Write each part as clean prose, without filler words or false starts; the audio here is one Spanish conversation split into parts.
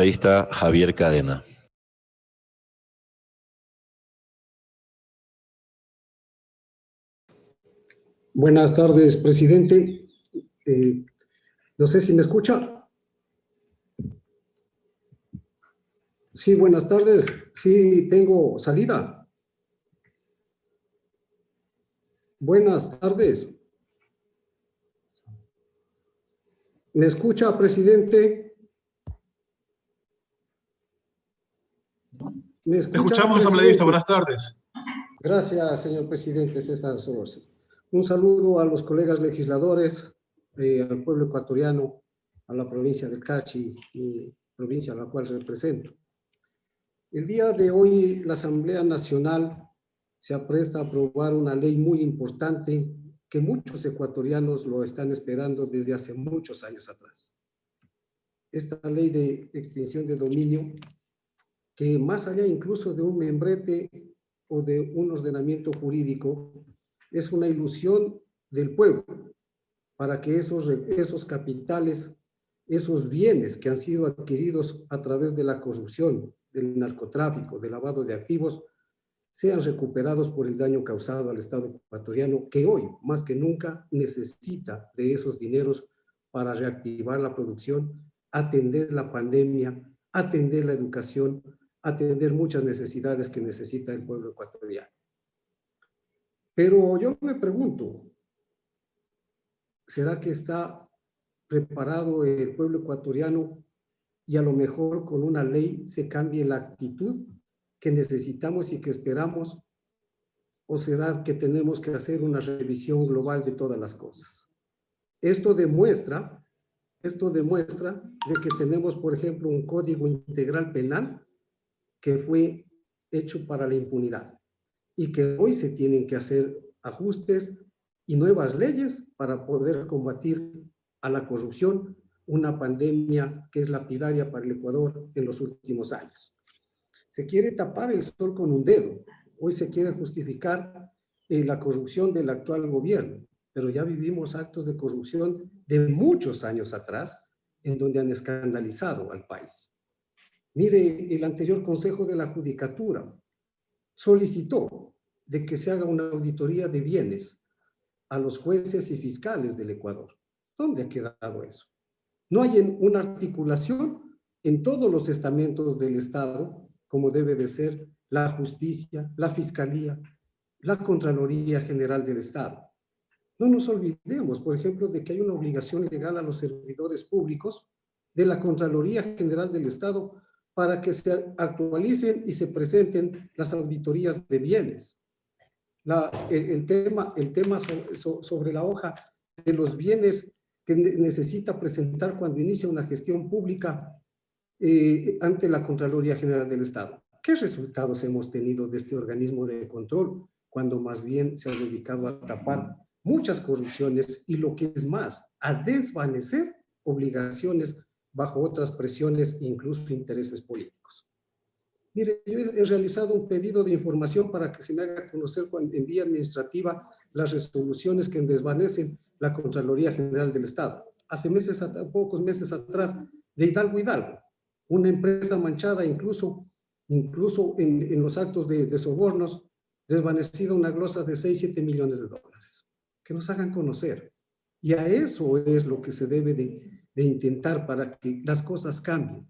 Ahí está Javier Cadena. Buenas tardes, presidente. No sé si me escucha. Sí, buenas tardes. Sí, tengo salida. Buenas tardes. ¿Me escucha, presidente? ¿Me escucha, Escuchamos, presidente? asambleísta. Buenas tardes. Gracias, señor presidente César Sorossi. Un saludo a los colegas legisladores, al pueblo ecuatoriano, a la provincia del Cachi, y provincia a la cual represento. El día de hoy, la Asamblea Nacional se apresta a aprobar una ley muy importante que muchos ecuatorianos lo están esperando desde hace muchos años atrás. Esta ley de extinción de dominio, que más allá incluso de un membrete o de un ordenamiento jurídico, es una ilusión del pueblo para que esos capitales, esos bienes que han sido adquiridos a través de la corrupción, del narcotráfico, del lavado de activos, sean recuperados por el daño causado al Estado ecuatoriano, que hoy, más que nunca, necesita de esos dineros para reactivar la producción, atender la pandemia, atender la educación, atender muchas necesidades que necesita el pueblo ecuatoriano. Pero yo me pregunto, ¿será que está preparado el pueblo ecuatoriano y a lo mejor con una ley se cambie la actitud que necesitamos y que esperamos? ¿O será que tenemos que hacer una revisión global de todas las cosas? Esto demuestra de que tenemos, por ejemplo, un código integral penal que fue hecho para la impunidad y que hoy se tienen que hacer ajustes y nuevas leyes para poder combatir a la corrupción, una pandemia que es lapidaria para el Ecuador en los últimos años. Se quiere tapar el sol con un dedo. Hoy se quiere justificar la corrupción del actual gobierno, pero ya vivimos actos de corrupción de muchos años atrás en donde han escandalizado al país. Mire, el anterior Consejo de la Judicatura solicitó de que se haga una auditoría de bienes a los jueces y fiscales del Ecuador. ¿Dónde ha quedado eso? No hay una articulación en todos los estamentos del Estado, como debe de ser la justicia, la fiscalía, la Contraloría General del Estado. No nos olvidemos, por ejemplo, de que hay una obligación legal a los servidores públicos de la Contraloría General del Estado para que se actualicen y se presenten las auditorías de bienes. El tema sobre la hoja de los bienes que necesita presentar cuando inicia una gestión pública ante la Contraloría General del Estado. ¿Qué resultados hemos tenido de este organismo de control cuando más bien se ha dedicado a tapar muchas corrupciones y, lo que es más, a desvanecer obligaciones bajo otras presiones e incluso intereses políticos? Mire, yo he realizado un pedido de información para que se me haga conocer en vía administrativa las resoluciones que desvanecen la Contraloría General del Estado. Hace pocos meses atrás, de Hidalgo Hidalgo, una empresa manchada incluso en los actos de sobornos, desvanecida una glosa de 6-7 millones de dólares. Que nos hagan conocer. Y a eso es lo que se debe de intentar para que las cosas cambien.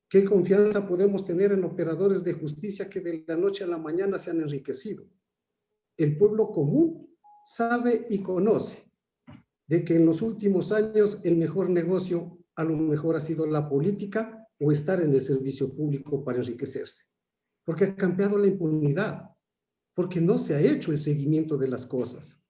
¿Qué confianza podemos tener en operadores de justicia que de la noche a la mañana se han enriquecido? El pueblo común sabe y conoce de que en los últimos años el mejor negocio a lo mejor ha sido la política o estar en el servicio público para enriquecerse. Porque ha cambiado la impunidad, porque no se ha hecho el seguimiento de las cosas.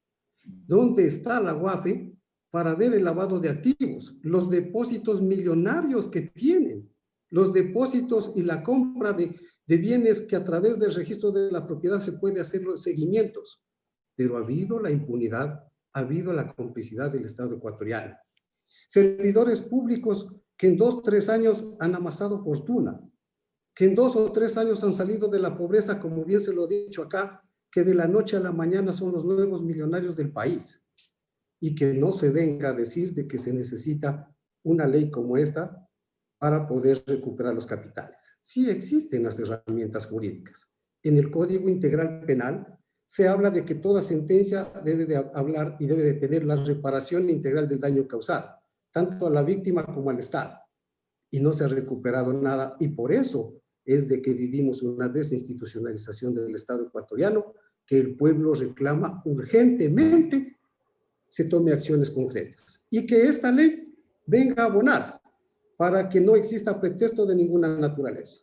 ¿Dónde está la UAFE para ver el lavado de activos, los depósitos millonarios que tienen? Los depósitos y la compra de bienes que a través del registro de la propiedad se puede hacer los seguimientos. Pero ha habido la impunidad, ha habido la complicidad del Estado ecuatoriano. Servidores públicos que en 2 o 3 años han amasado fortuna, que en 2 o 3 años han salido de la pobreza, como bien se lo he dicho acá, que de la noche a la mañana son los nuevos millonarios del país. Y que no se venga a decir de que se necesita una ley como esta, para poder recuperar los capitales. Sí existen las herramientas jurídicas. En el Código Integral Penal se habla de que toda sentencia debe de hablar y debe de tener la reparación integral del daño causado, tanto a la víctima como al Estado. Y no se ha recuperado nada, y por eso es de que vivimos una desinstitucionalización del Estado ecuatoriano, que el pueblo reclama urgentemente se tome acciones concretas y que esta ley venga a abonar para que no exista pretexto de ninguna naturaleza.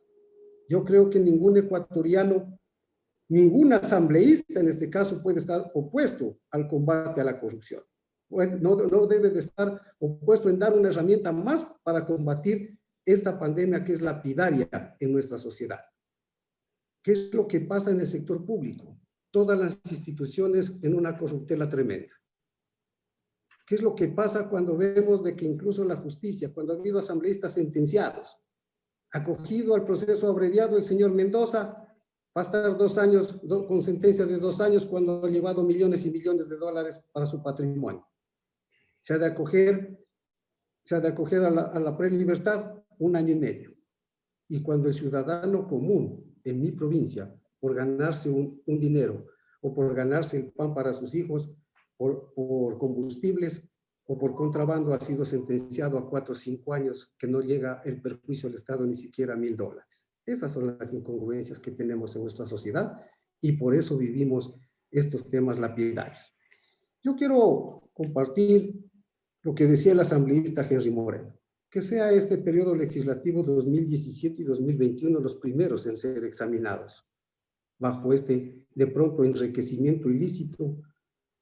Yo creo que ningún ecuatoriano, ningún asambleísta en este caso puede estar opuesto al combate a la corrupción. No debe de estar opuesto en dar una herramienta más para combatir esta pandemia que es lapidaria en nuestra sociedad. ¿Qué es lo que pasa en el sector público? Todas las instituciones en una corruptela tremenda. ¿Qué es lo que pasa cuando vemos de que incluso la justicia, cuando ha habido asambleístas sentenciados, acogido al proceso abreviado, el señor Mendoza va a estar 2 años, con sentencia de 2 años, cuando ha llevado millones y millones de dólares para su patrimonio? Se ha de acoger a la prelibertad 1 año y medio. Y cuando el ciudadano común en mi provincia, por ganarse un dinero o por ganarse el pan para sus hijos, por combustibles o por contrabando, ha sido sentenciado a 4 o 5 años, que no llega el perjuicio al Estado ni siquiera a $1000. Esas son las incongruencias que tenemos en nuestra sociedad y por eso vivimos estos temas lapidarios. Yo quiero compartir lo que decía el asambleísta Henry Moreno, que sea este periodo legislativo 2017 y 2021 los primeros en ser examinados bajo este de pronto enriquecimiento ilícito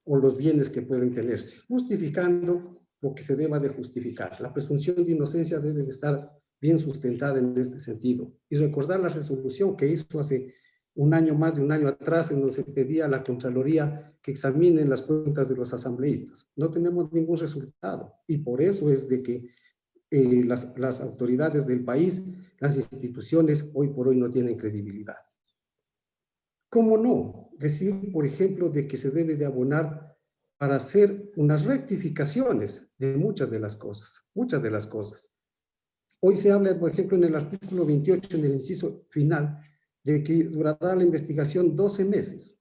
o los bienes que pueden tenerse, justificando lo que se deba de justificar. La presunción de inocencia debe de estar bien sustentada en este sentido. Y recordar la resolución que hizo hace más de un año atrás, en donde se pedía a la Contraloría que examinen las cuentas de los asambleístas. No tenemos ningún resultado, y por eso es de que las autoridades del país, las instituciones, hoy por hoy no tienen credibilidad. ¿Cómo no decir, por ejemplo, de que se debe de abonar para hacer unas rectificaciones de muchas de las cosas? Muchas de las cosas. Hoy se habla, por ejemplo, en el artículo 28, en el inciso final, de que durará la investigación 12 meses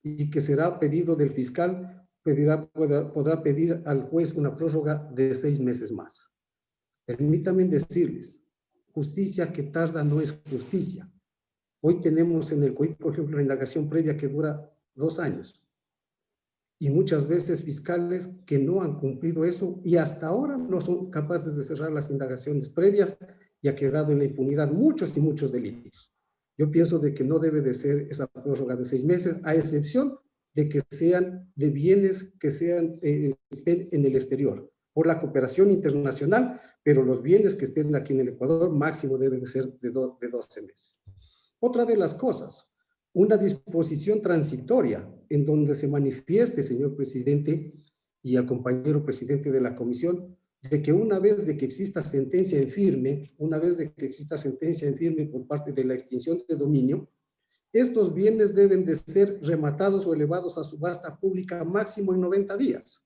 y que será pedido del fiscal, podrá pedir al juez una prórroga de 6 meses más. Permítanme decirles, justicia que tarda no es justicia. Hoy tenemos en el COIP, por ejemplo, la indagación previa que dura 2 años. Y muchas veces fiscales que no han cumplido eso y hasta ahora no son capaces de cerrar las indagaciones previas, y ha quedado en la impunidad muchos y muchos delitos. Yo pienso de que no debe de ser esa prórroga de 6 meses, a excepción de que sean de bienes que estén en el exterior, por la cooperación internacional, pero los bienes que estén aquí en el Ecuador máximo deben de ser de 12 meses. Otra de las cosas, una disposición transitoria en donde se manifieste, señor presidente y al compañero presidente de la comisión, de que una vez de que exista sentencia en firme, por parte de la extinción de dominio, estos bienes deben de ser rematados o elevados a subasta pública máximo en 90 días.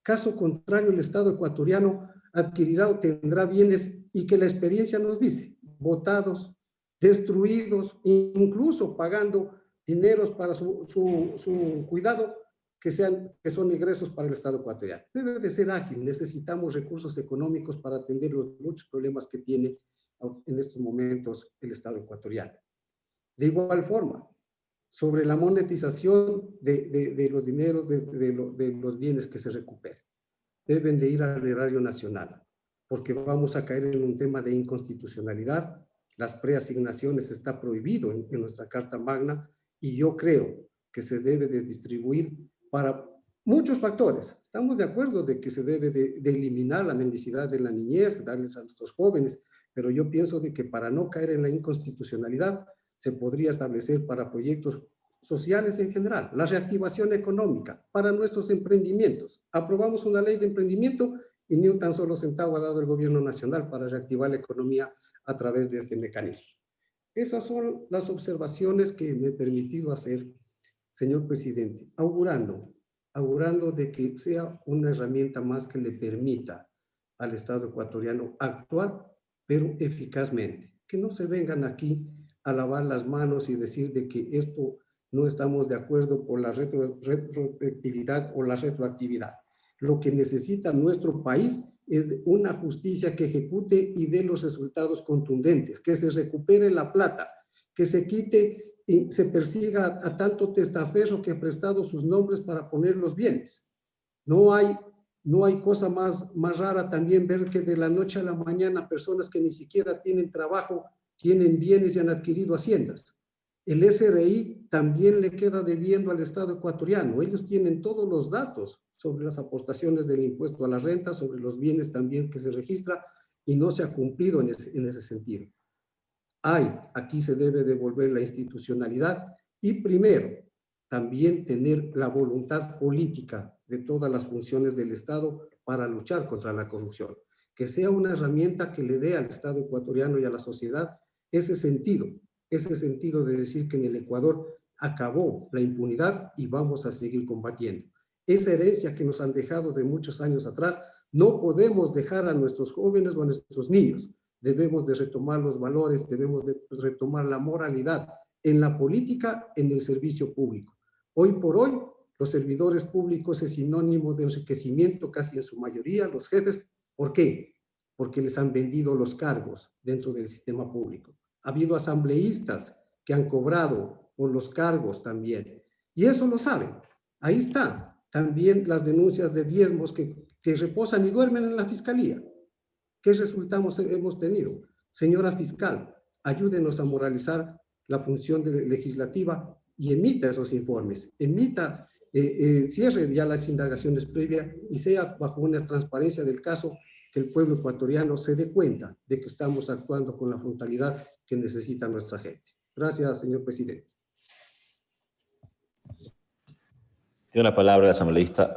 Caso contrario, el Estado ecuatoriano adquirirá o tendrá bienes y que la experiencia nos dice, botados, destruidos, incluso pagando dineros para su cuidado, que son ingresos para el Estado ecuatoriano. Debe de ser ágil, necesitamos recursos económicos para atender los muchos problemas que tiene en estos momentos el Estado ecuatoriano. De igual forma, sobre la monetización de los dineros, de los bienes que se recuperen, deben de ir al erario nacional, porque vamos a caer en un tema de inconstitucionalidad. Las preasignaciones está prohibido en nuestra Carta Magna, y yo creo que se debe de distribuir para muchos factores. Estamos de acuerdo de que se debe de eliminar la mendicidad de la niñez, darles a nuestros jóvenes, pero yo pienso de que para no caer en la inconstitucionalidad se podría establecer para proyectos sociales en general, la reactivación económica para nuestros emprendimientos. Aprobamos una ley de emprendimiento y ni un tan solo centavo ha dado el gobierno nacional para reactivar la economía a través de este mecanismo. Esas son las observaciones que me he permitido hacer, señor presidente, augurando de que sea una herramienta más que le permita al Estado ecuatoriano actuar, pero eficazmente. Que no se vengan aquí a lavar las manos y decir de que esto no estamos de acuerdo por la retroactividad o la retroactividad. Lo que necesita nuestro país es una justicia que ejecute y dé los resultados contundentes, que se recupere la plata, que se quite y se persiga a tanto testaferro que ha prestado sus nombres para poner los bienes. No hay cosa más rara también ver que de la noche a la mañana personas que ni siquiera tienen trabajo, tienen bienes y han adquirido haciendas. El SRI también le queda debiendo al Estado ecuatoriano. Ellos tienen todos los datos sobre las aportaciones del impuesto a la renta, sobre los bienes también que se registra y no se ha cumplido en ese sentido. Aquí se debe devolver la institucionalidad y primero, también tener la voluntad política de todas las funciones del Estado para luchar contra la corrupción. Que sea una herramienta que le dé al Estado ecuatoriano y a la sociedad ese sentido de decir que en el Ecuador acabó la impunidad y vamos a seguir combatiendo. Esa herencia que nos han dejado de muchos años atrás, no podemos dejar a nuestros jóvenes o a nuestros niños. Debemos de retomar los valores, debemos de retomar la moralidad en la política, en el servicio público. Hoy por hoy, los servidores públicos es sinónimo de enriquecimiento casi en su mayoría, los jefes. ¿Por qué? Porque les han vendido los cargos dentro del sistema público. Ha habido asambleístas que han cobrado por los cargos también. Y eso lo saben. Ahí está. También las denuncias de diezmos que reposan y duermen en la fiscalía. ¿Qué resultados hemos tenido? Señora fiscal, ayúdenos a moralizar la función legislativa y emita esos informes. Cierre ya las indagaciones previas y sea bajo una transparencia del caso que el pueblo ecuatoriano se dé cuenta de que estamos actuando con la frontalidad que necesita nuestra gente. Gracias, señor presidente. Tiene la palabra el asambleísta